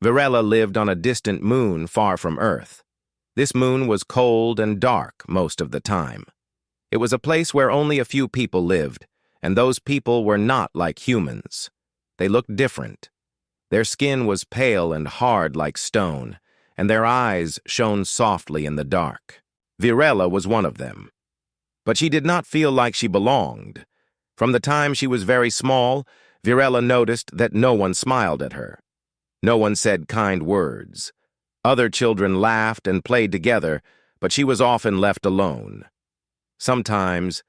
Virella lived on a distant moon far from Earth. This moon was cold and dark most of the time. It was a place where only a few people lived, and those people were not like humans. They looked different. Their skin was pale and hard like stone, and their eyes shone softly in the dark. Virella was one of them. But she did not feel like she belonged. From the time she was very small, Virella noticed that no one smiled at her. No one said kind words. Other children laughed and played together, but she was often left alone. Sometimes,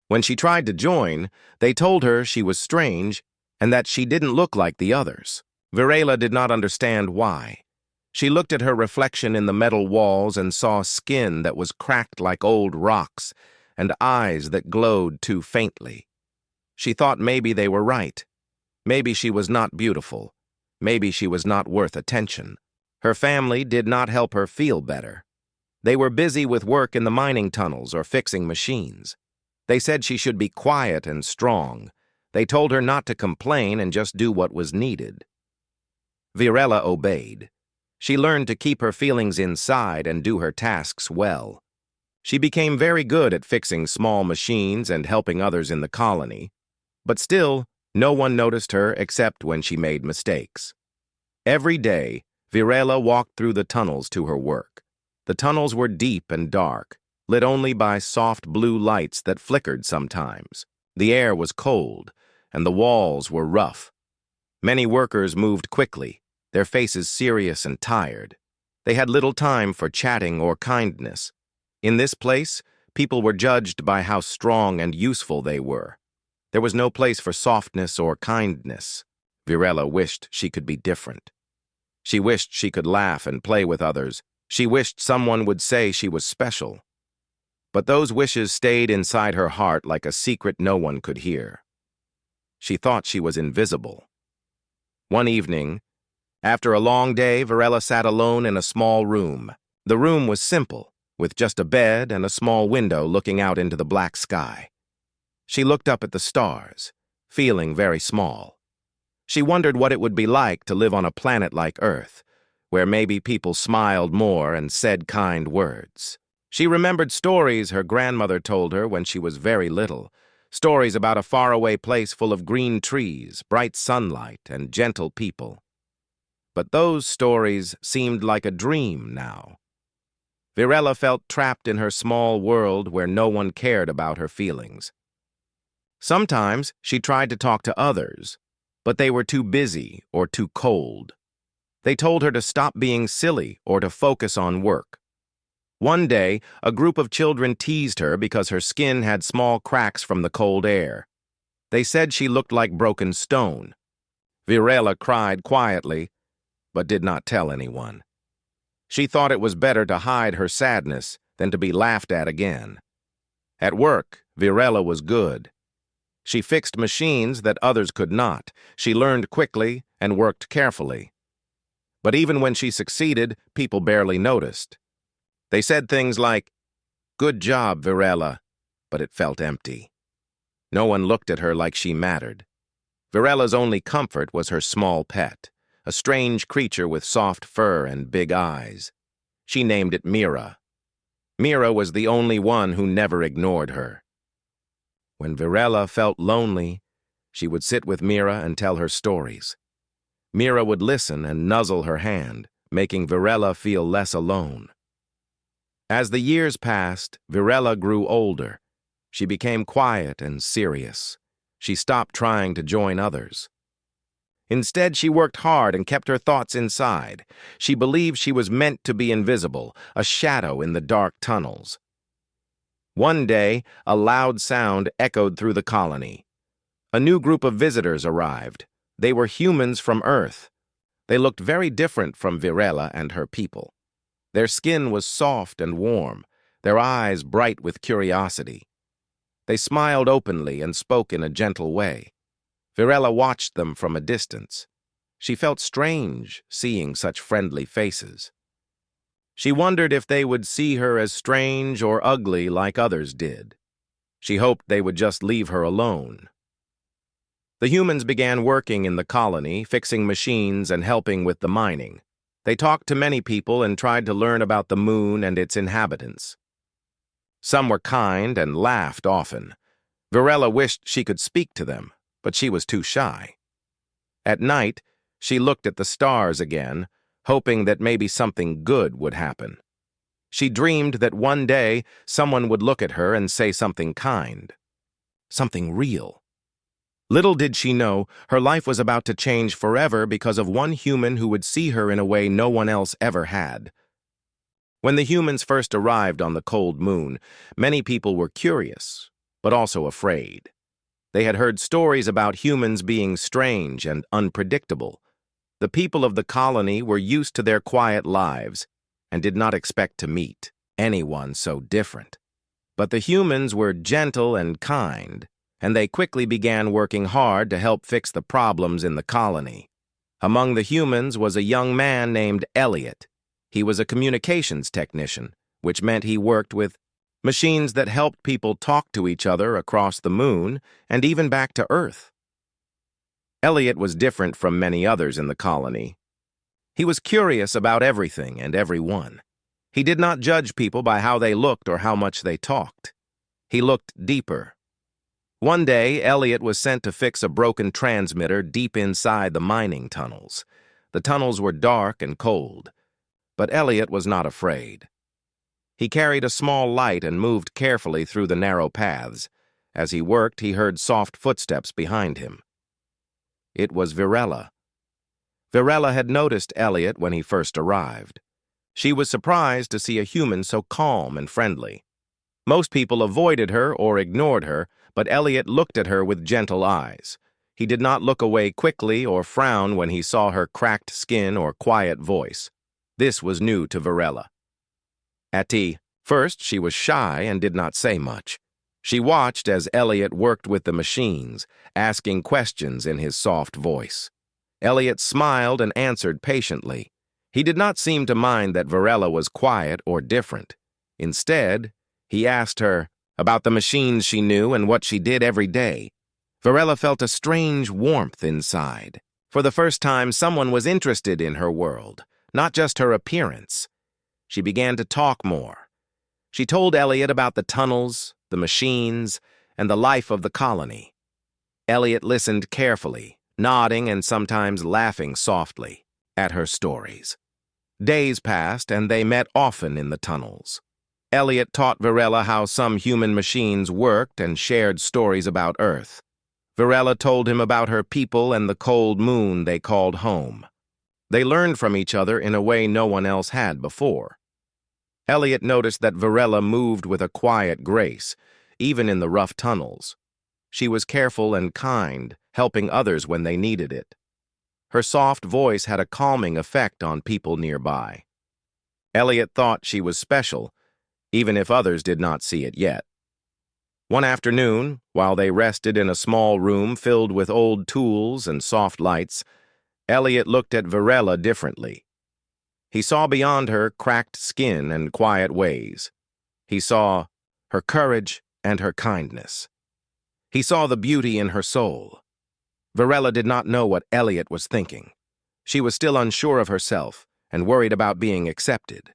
when she tried to join, they told her she was strange and that she didn't look like the others. Virella did not understand why. She looked at her reflection in the metal walls and saw skin that was cracked like old rocks and eyes that glowed too faintly. She thought maybe they were right. Maybe she was not beautiful. Maybe she was not worth attention. Her family did not help her feel better. They were busy with work in the mining tunnels or fixing machines. They said she should be quiet and strong. They told her not to complain and just do what was needed. Virella obeyed. She learned to keep her feelings inside and do her tasks well. She became very good at fixing small machines and helping others in the colony. But still, no one noticed her except when she made mistakes. Every day, Virella walked through the tunnels to her work. The tunnels were deep and dark, lit only by soft blue lights that flickered sometimes. The air was cold, and the walls were rough. Many workers moved quickly, their faces serious and tired. They had little time for chatting or kindness. In this place, people were judged by how strong and useful they were. There was no place for softness or kindness. Virella wished she could be different. She wished she could laugh and play with others. She wished someone would say she was special. But those wishes stayed inside her heart like a secret no one could hear. She thought she was invisible. One evening, after a long day, Virella sat alone in a small room. The room was simple, with just a bed and a small window looking out into the black sky. She looked up at the stars, feeling very small. She wondered what it would be like to live on a planet like Earth, where maybe people smiled more and said kind words. She remembered stories her grandmother told her when she was very little, stories about a faraway place full of green trees, bright sunlight, and gentle people. But those stories seemed like a dream now. Virella felt trapped in her small world where no one cared about her feelings. Sometimes she tried to talk to others, but they were too busy or too cold. They told her to stop being silly or to focus on work. One day, a group of children teased her because her skin had small cracks from the cold air. They said she looked like broken stone. Virella cried quietly, but did not tell anyone. She thought it was better to hide her sadness than to be laughed at again. At work, Virella was good. She fixed machines that others could not. She learned quickly and worked carefully. But even when she succeeded, people barely noticed. They said things like, "Good job, Virella," but it felt empty. No one looked at her like she mattered. Virella's only comfort was her small pet, a strange creature with soft fur and big eyes. She named it Mira. Mira was the only one who never ignored her. When Virella felt lonely, she would sit with Mira and tell her stories. Mira would listen and nuzzle her hand, making Virella feel less alone. As the years passed, Virella grew older. She became quiet and serious. She stopped trying to join others. Instead, she worked hard and kept her thoughts inside. She believed she was meant to be invisible, a shadow in the dark tunnels. One day, a loud sound echoed through the colony. A new group of visitors arrived. They were humans from Earth. They looked very different from Virella and her people. Their skin was soft and warm, their eyes bright with curiosity. They smiled openly and spoke in a gentle way. Virella watched them from a distance. She felt strange seeing such friendly faces. She wondered if they would see her as strange or ugly like others did. She hoped they would just leave her alone. The humans began working in the colony, fixing machines and helping with the mining. They talked to many people and tried to learn about the moon and its inhabitants. Some were kind and laughed often. Varela wished she could speak to them, but she was too shy. At night, she looked at the stars again, hoping that maybe something good would happen. She dreamed that one day someone would look at her and say something kind, something real. Little did she know her life was about to change forever because of one human who would see her in a way no one else ever had. When the humans first arrived on the cold moon, many people were curious, but also afraid. They had heard stories about humans being strange and unpredictable. The people of the colony were used to their quiet lives and did not expect to meet anyone so different. But the humans were gentle and kind, and they quickly began working hard to help fix the problems in the colony. Among the humans was a young man named Elliot. He was a communications technician, which meant he worked with machines that helped people talk to each other across the moon and even back to Earth. Elliot was different from many others in the colony. He was curious about everything and everyone. He did not judge people by how they looked or how much they talked. He looked deeper. One day, Elliot was sent to fix a broken transmitter deep inside the mining tunnels. The tunnels were dark and cold, but Elliot was not afraid. He carried a small light and moved carefully through the narrow paths. As he worked, he heard soft footsteps behind him. It was Varela. Varela had noticed Elliot when he first arrived. She was surprised to see a human so calm and friendly. Most people avoided her or ignored her, but Elliot looked at her with gentle eyes. He did not look away quickly or frown when he saw her cracked skin or quiet voice. This was new to Varela. At first, she was shy and did not say much. She watched as Elliot worked with the machines, asking questions in his soft voice. Elliot smiled and answered patiently. He did not seem to mind that Varela was quiet or different. Instead, he asked her about the machines she knew and what she did every day. Varela felt a strange warmth inside. For the first time, someone was interested in her world, not just her appearance. She began to talk more. She told Elliot about the tunnels, the machines, and the life of the colony. Elliot listened carefully, nodding and sometimes laughing softly at her stories. Days passed, and they met often in the tunnels. Elliot taught Varela how some human machines worked and shared stories about Earth. Varela told him about her people and the cold moon they called home. They learned from each other in a way no one else had before. Elliot noticed that Varela moved with a quiet grace, even in the rough tunnels. She was careful and kind, helping others when they needed it. Her soft voice had a calming effect on people nearby. Elliot thought she was special, even if others did not see it yet. One afternoon, while they rested in a small room filled with old tools and soft lights, Elliot looked at Varela differently. He saw beyond her cracked skin and quiet ways. He saw her courage and her kindness. He saw the beauty in her soul. Varela did not know what Elliot was thinking. She was still unsure of herself and worried about being accepted.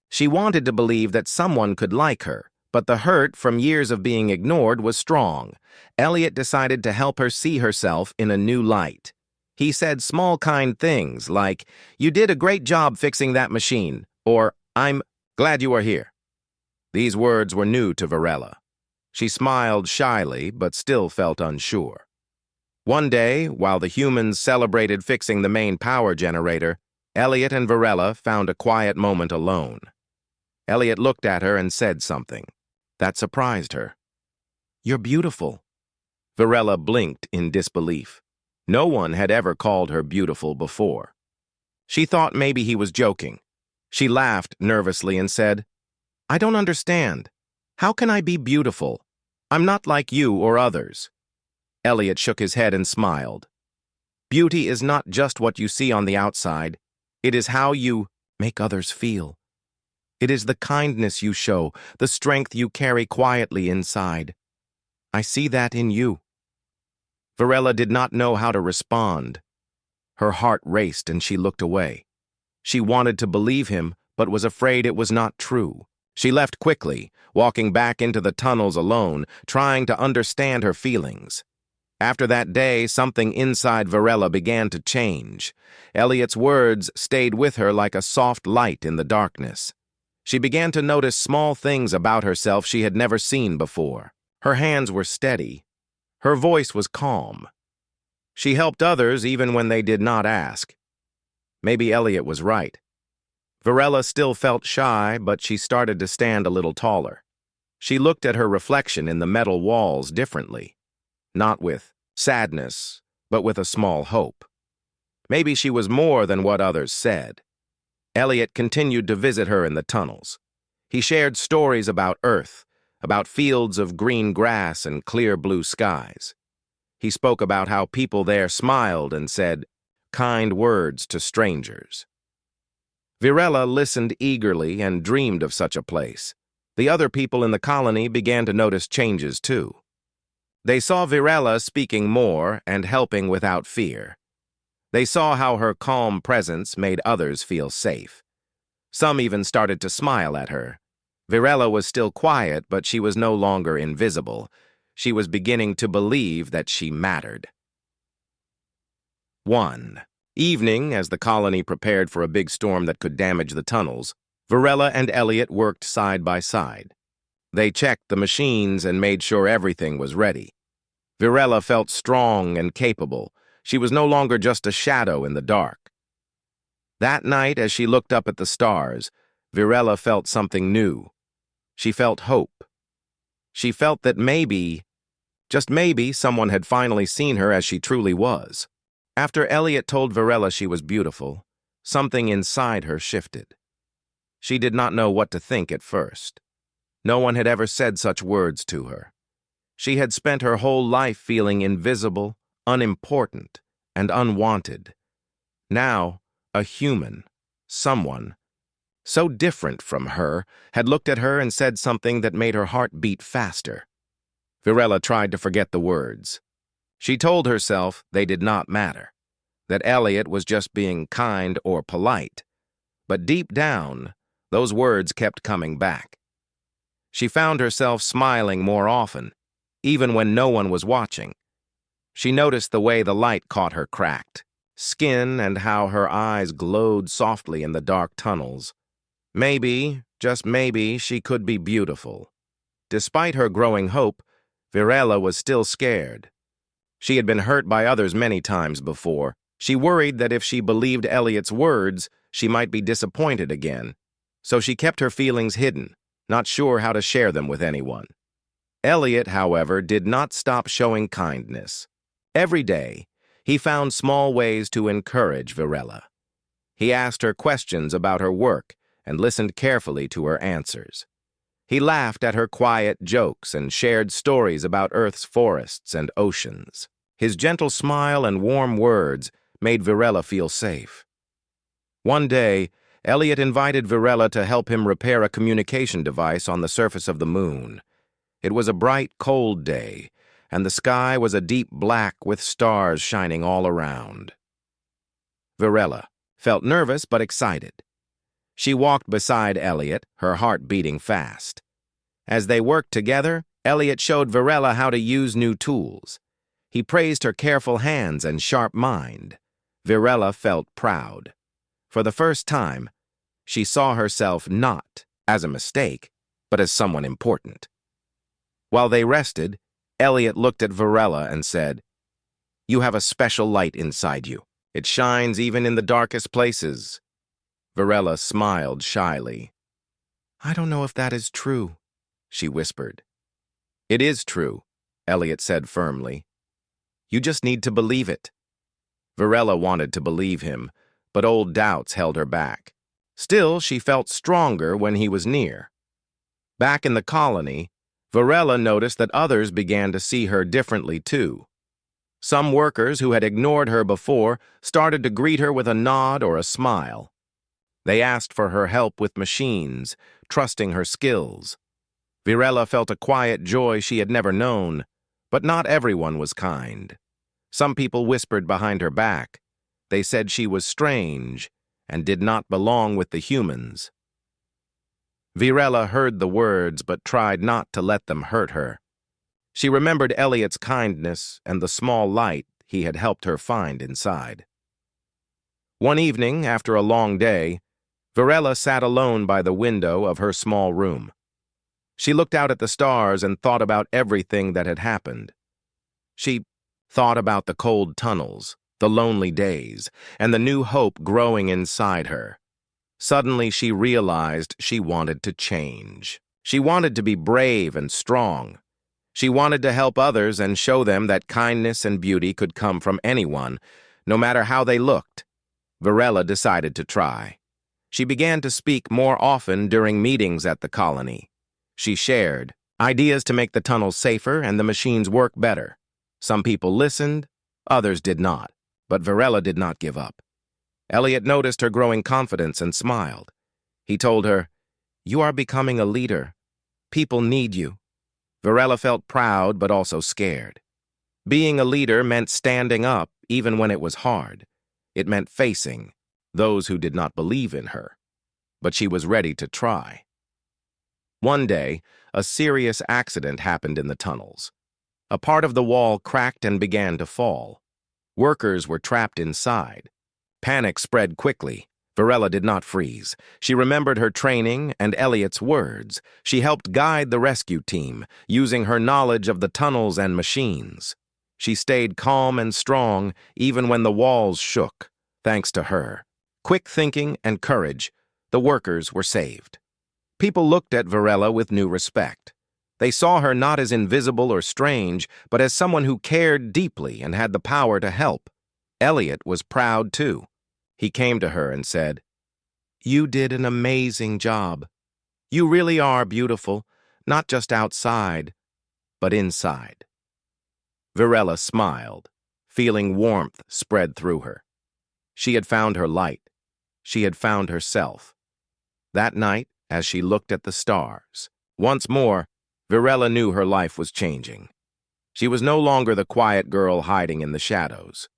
She wanted to believe that someone could like her, but the hurt from years of being ignored was strong. Elliot decided to help her see herself in a new light. He said small kind things like, "You did a great job fixing that machine," or, "I'm glad you are here." These words were new to Varela. She smiled shyly, but still felt unsure. One day, while the humans celebrated fixing the main power generator, Elliot and Varela found a quiet moment alone. Elliot looked at her and said something that surprised her. "You're beautiful." Varela blinked in disbelief. No one had ever called her beautiful before. She thought maybe he was joking. She laughed nervously and said, "I don't understand. How can I be beautiful? I'm not like you or others." Elliot shook his head and smiled. "Beauty is not just what you see on the outside. It is how you make others feel. It is the kindness you show, the strength you carry quietly inside. I see that in you." Varela did not know how to respond. Her heart raced and she looked away. She wanted to believe him, but was afraid it was not true. She left quickly, walking back into the tunnels alone, trying to understand her feelings. After that day, something inside Varela began to change. Elliot's words stayed with her like a soft light in the darkness. She began to notice small things about herself she had never seen before. Her hands were steady. Her voice was calm. She helped others even when they did not ask. Maybe Elliot was right. Varela still felt shy, but she started to stand a little taller. She looked at her reflection in the metal walls differently. Not with sadness, but with a small hope. Maybe she was more than what others said. Elliot continued to visit her in the tunnels. He shared stories about Earth, about fields of green grass and clear blue skies. He spoke about how people there smiled and said kind words to strangers. Varela listened eagerly and dreamed of such a place. The other people in the colony began to notice changes too. They saw Varela speaking more and helping without fear. They saw how her calm presence made others feel safe. Some even started to smile at her. Varela was still quiet, but she was no longer invisible. She was beginning to believe that she mattered. 1. Evening, as the colony prepared for a big storm that could damage the tunnels, Varela and Elliot worked side by side. They checked the machines and made sure everything was ready. Varela felt strong and capable. She was no longer just a shadow in the dark. That night, as she looked up at the stars, Varela felt something new. She felt hope. She felt that maybe, just maybe, someone had finally seen her as she truly was. After Elliot told Varela she was beautiful, something inside her shifted. She did not know what to think at first. No one had ever said such words to her. She had spent her whole life feeling invisible, unimportant, and unwanted. Now, a human, someone, so different from her, had looked at her and said something that made her heart beat faster. Varela tried to forget the words. She told herself they did not matter, that Elliot was just being kind or polite. But deep down, those words kept coming back. She found herself smiling more often, even when no one was watching. She noticed the way the light caught her cracked skin and how her eyes glowed softly in the dark tunnels. Maybe, just maybe, she could be beautiful. Despite her growing hope, Varela was still scared. She had been hurt by others many times before. She worried that if she believed Elliot's words, she might be disappointed again. So she kept her feelings hidden, not sure how to share them with anyone. Elliot, however, did not stop showing kindness. Every day, he found small ways to encourage Varela. He asked her questions about her work and listened carefully to her answers. He laughed at her quiet jokes and shared stories about Earth's forests and oceans. His gentle smile and warm words made Varela feel safe. One day, Elliot invited Varela to help him repair a communication device on the surface of the moon. It was a bright, cold day, and the sky was a deep black with stars shining all around. Varela felt nervous but excited. She walked beside Elliot, her heart beating fast. As they worked together, Elliot showed Varela how to use new tools. He praised her careful hands and sharp mind. Varela felt proud. For the first time, she saw herself not as a mistake, but as someone important. While they rested, Elliot looked at Varela and said, "You have a special light inside you. It shines even in the darkest places." Varela smiled shyly. "I don't know if that is true," she whispered. "It is true," Elliot said firmly. "You just need to believe it." Varela wanted to believe him, but old doubts held her back. Still, she felt stronger when he was near. Back in the colony, Varela noticed that others began to see her differently too. Some workers who had ignored her before started to greet her with a nod or a smile. They asked for her help with machines, trusting her skills. Varela felt a quiet joy she had never known, but not everyone was kind. Some people whispered behind her back. They said she was strange and did not belong with the humans. Virella heard the words but tried not to let them hurt her. She remembered Elliot's kindness and the small light he had helped her find inside. One evening, after a long day, Virella sat alone by the window of her small room. She looked out at the stars and thought about everything that had happened. She thought about the cold tunnels, the lonely days, and the new hope growing inside her. Suddenly she realized she wanted to change. She wanted to be brave and strong. She wanted to help others and show them that kindness and beauty could come from anyone, no matter how they looked. Virella decided to try. She began to speak more often during meetings at the colony. She shared ideas to make the tunnels safer and the machines work better. Some people listened, others did not, but Virella did not give up. Elliot noticed her growing confidence and smiled. He told her, "You are becoming a leader. People need you." Virella felt proud but also scared. Being a leader meant standing up even when it was hard. It meant facing those who did not believe in her. But she was ready to try. One day, a serious accident happened in the tunnels. A part of the wall cracked and began to fall. Workers were trapped inside. Panic spread quickly. Virella did not freeze. She remembered her training and Elliot's words. She helped guide the rescue team, using her knowledge of the tunnels and machines. She stayed calm and strong even when the walls shook, thanks to her. Quick thinking and courage, the workers were saved. People looked at Virella with new respect. They saw her not as invisible or strange, but as someone who cared deeply and had the power to help. Elliot was proud too. He came to her and said, "You did an amazing job. You really are beautiful, not just outside, but inside." Virella smiled, feeling warmth spread through her. She had found her light. She had found herself. That night, as she looked at the stars, once more, Virella knew her life was changing. She was no longer the quiet girl hiding in the shadows.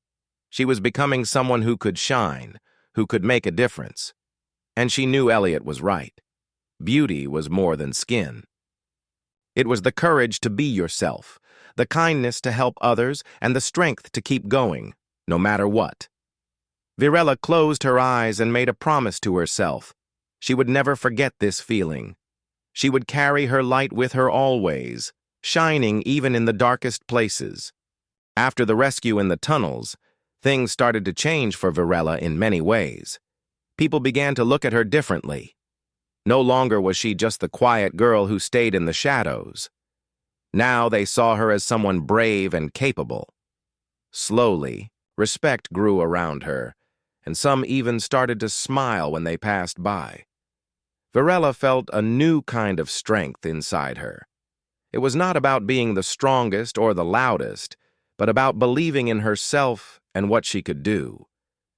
She was becoming someone who could shine, who could make a difference. And she knew Elliot was right. Beauty was more than skin. It was the courage to be yourself, the kindness to help others, and the strength to keep going, no matter what. Virella closed her eyes and made a promise to herself. She would never forget this feeling. She would carry her light with her always, shining even in the darkest places. After the rescue in the tunnels, things started to change for Virella in many ways. People began to look at her differently. No longer was she just the quiet girl who stayed in the shadows. Now they saw her as someone brave and capable. Slowly, respect grew around her, and some even started to smile when they passed by. Virella felt a new kind of strength inside her. It was not about being the strongest or the loudest, but about believing in herself and what she could do.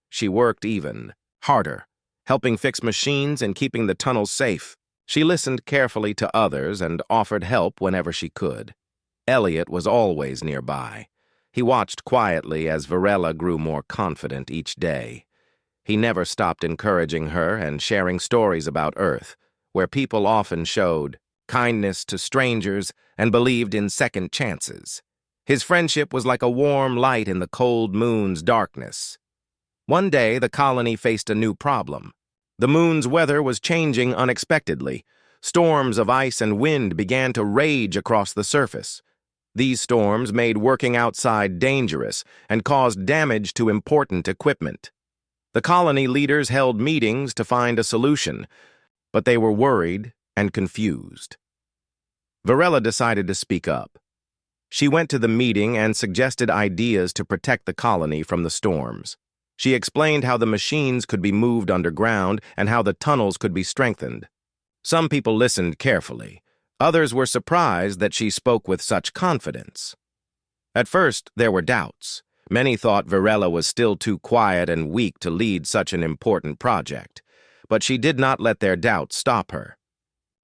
She worked even harder, helping fix machines and keeping the tunnels safe. She listened carefully to others and offered help whenever she could. Elliot was always nearby. He watched quietly as Virella grew more confident each day. He never stopped encouraging her and sharing stories about Earth, where people often showed kindness to strangers and believed in second chances. His friendship was like a warm light in the cold moon's darkness. One day, the colony faced a new problem. The moon's weather was changing unexpectedly. Storms of ice and wind began to rage across the surface. These storms made working outside dangerous and caused damage to important equipment. The colony leaders held meetings to find a solution, but they were worried and confused. Virella decided to speak up. She went to the meeting and suggested ideas to protect the colony from the storms. She explained how the machines could be moved underground and how the tunnels could be strengthened. Some people listened carefully. Others were surprised that she spoke with such confidence. At first, there were doubts. Many thought Virella was still too quiet and weak to lead such an important project, but she did not let their doubts stop her.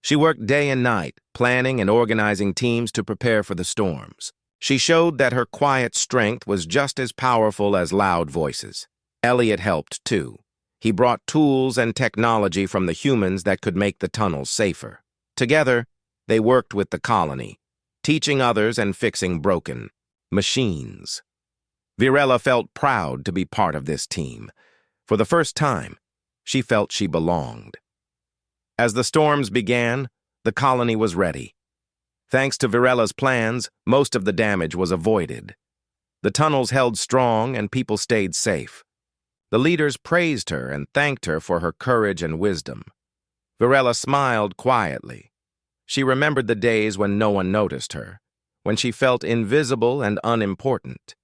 She worked day and night, planning and organizing teams to prepare for the storms. She showed that her quiet strength was just as powerful as loud voices. Elliot helped, too. He brought tools and technology from the humans that could make the tunnels safer. Together, they worked with the colony, teaching others and fixing broken machines. Virella felt proud to be part of this team. For the first time, she felt she belonged. As the storms began, the colony was ready. Thanks to Virella's plans, most of the damage was avoided. The tunnels held strong and people stayed safe. The leaders praised her and thanked her for her courage and wisdom. Virella smiled quietly. She remembered the days when no one noticed her, when she felt invisible and unimportant.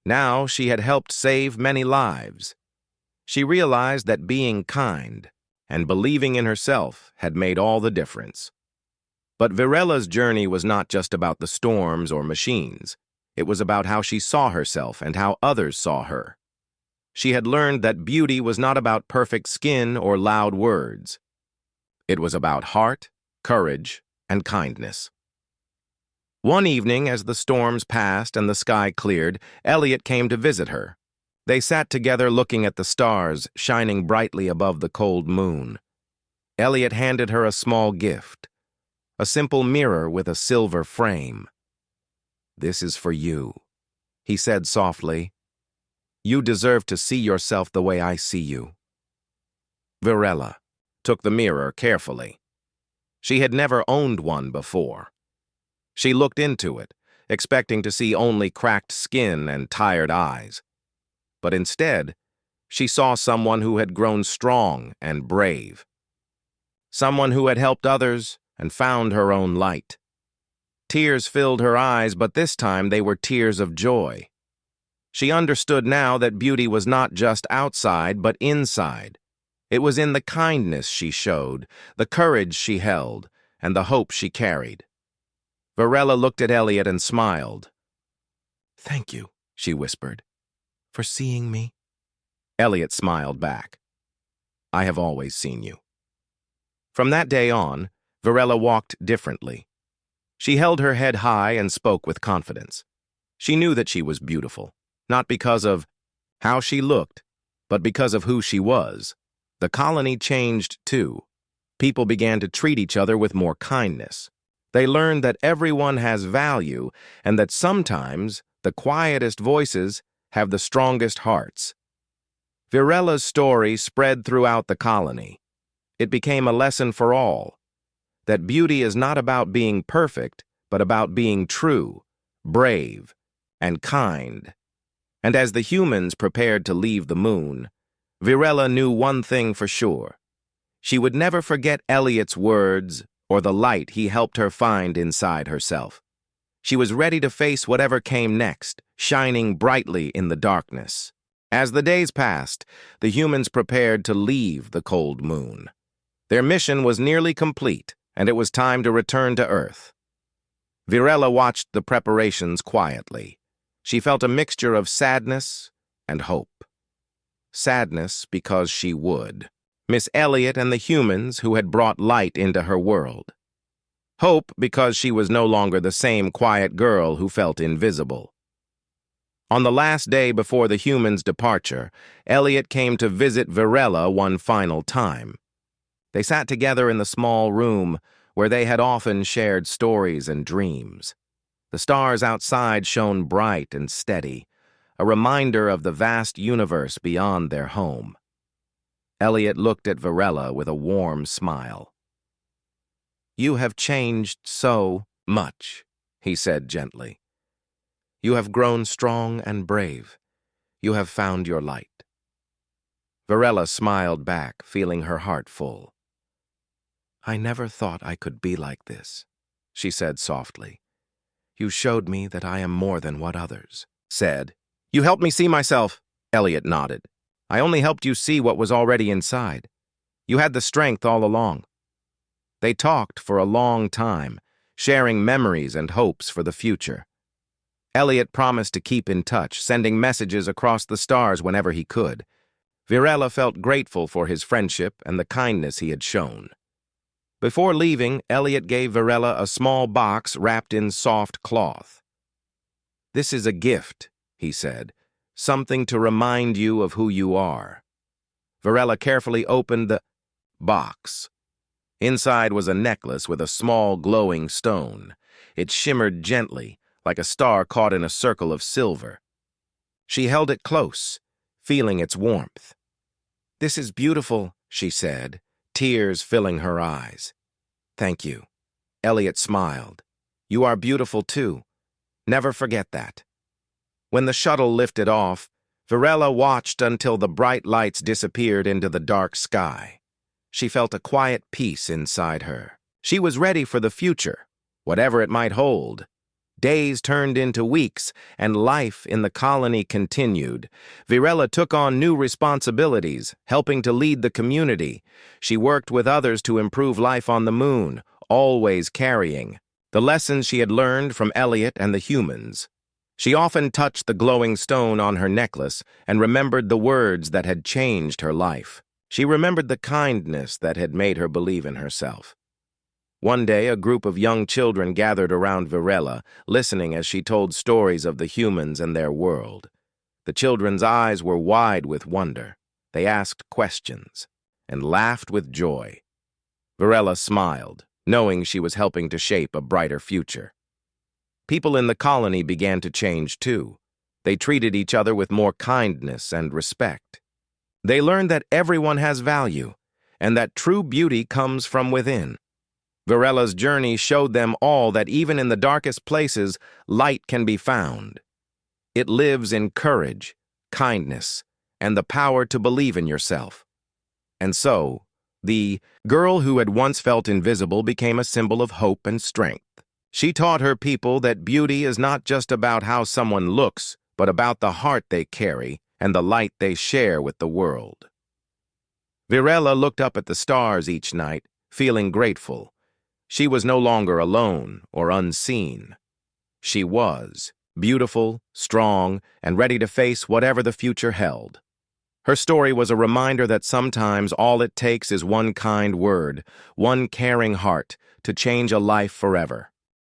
Now she had helped save many lives. She realized that being kind and believing in herself had made all the difference. But Virella's journey was not just about the storms or machines. It was about how she saw herself and how others saw her. She had learned that beauty was not about perfect skin or loud words. It was about heart, courage, and kindness. One evening, as the storms passed and the sky cleared, Elliot came to visit her. They sat together looking at the stars shining brightly above the cold moon. Elliot handed her a small gift, a simple mirror with a silver frame. "This is for you," he said softly. "You deserve to see yourself the way I see you." Virella took the mirror carefully. She had never owned one before. She looked into it, expecting to see only cracked skin and tired eyes. But instead, she saw someone who had grown strong and brave. Someone who had helped others and found her own light. Tears filled her eyes, but this time they were tears of joy. She understood now that beauty was not just outside, but inside. It was in the kindness she showed, the courage she held, and the hope she carried. Virella looked at Elliot and smiled. "Thank you," she whispered, "for seeing me." Elliot smiled back. "I have always seen you." From that day on, Virella walked differently. She held her head high and spoke with confidence. She knew that she was beautiful, not because of how she looked, but because of who she was. The colony changed too. People began to treat each other with more kindness. They learned that everyone has value and that sometimes the quietest voices have the strongest hearts. Virella's story spread throughout the colony. It became a lesson for all, that beauty is not about being perfect, but about being true, brave, and kind. And as the humans prepared to leave the moon, Virella knew one thing for sure. She would never forget Elliot's words or the light he helped her find inside herself. She was ready to face whatever came next, shining brightly in the darkness. As the days passed, the humans prepared to leave the cold moon. Their mission was nearly complete, and it was time to return to Earth. Virella watched the preparations quietly. She felt a mixture of sadness and hope. Sadness because she would miss Elliot and the humans who had brought light into her world. Hope because she was no longer the same quiet girl who felt invisible. On the last day before the humans' departure, Elliot came to visit Virella one final time. They sat together in the small room where they had often shared stories and dreams. The stars outside shone bright and steady, a reminder of the vast universe beyond their home. Elliot looked at Virella with a warm smile. "You have changed so much," he said gently. "You have grown strong and brave. You have found your light." Virella smiled back, feeling her heart full. "I never thought I could be like this," she said softly. "You showed me that I am more than what others said." "You helped me see myself," Elliot nodded. "I only helped you see what was already inside. You had the strength all along." They talked for a long time, sharing memories and hopes for the future. Elliot promised to keep in touch, sending messages across the stars whenever he could. Virella felt grateful for his friendship and the kindness he had shown. Before leaving, Elliot gave Virella a small box wrapped in soft cloth. "This is a gift," he said, "something to remind you of who you are." Varela carefully opened the box. Inside was a necklace with a small glowing stone. It shimmered gently, like a star caught in a circle of silver. She held it close, feeling its warmth. "This is beautiful," she said, tears filling her eyes. "Thank you." Elliot smiled. "You are beautiful too. Never forget that." When the shuttle lifted off, Varela watched until the bright lights disappeared into the dark sky. She felt a quiet peace inside her. She was ready for the future, whatever it might hold. Days turned into weeks, and life in the colony continued. Varela took on new responsibilities, helping to lead the community. She worked with others to improve life on the moon, always carrying the lessons she had learned from Elliot and the humans. She often touched the glowing stone on her necklace and remembered the words that had changed her life. She remembered the kindness that had made her believe in herself. One day, a group of young children gathered around Varela, listening as she told stories of the humans and their world. The children's eyes were wide with wonder. They asked questions and laughed with joy. Varela smiled, knowing she was helping to shape a brighter future. People in the colony began to change too. They treated each other with more kindness and respect. They learned that everyone has value, and that true beauty comes from within. Varela's journey showed them all that even in the darkest places, light can be found. It lives in courage, kindness, and the power to believe in yourself. And so, the girl who had once felt invisible became a symbol of hope and strength. She taught her people that beauty is not just about how someone looks, but about the heart they carry and the light they share with the world. Varela looked up at the stars each night, feeling grateful. She was no longer alone or unseen. She was beautiful, strong, and ready to face whatever the future held. Her story was a reminder that sometimes all it takes is one kind word, one caring heart, to change a life forever.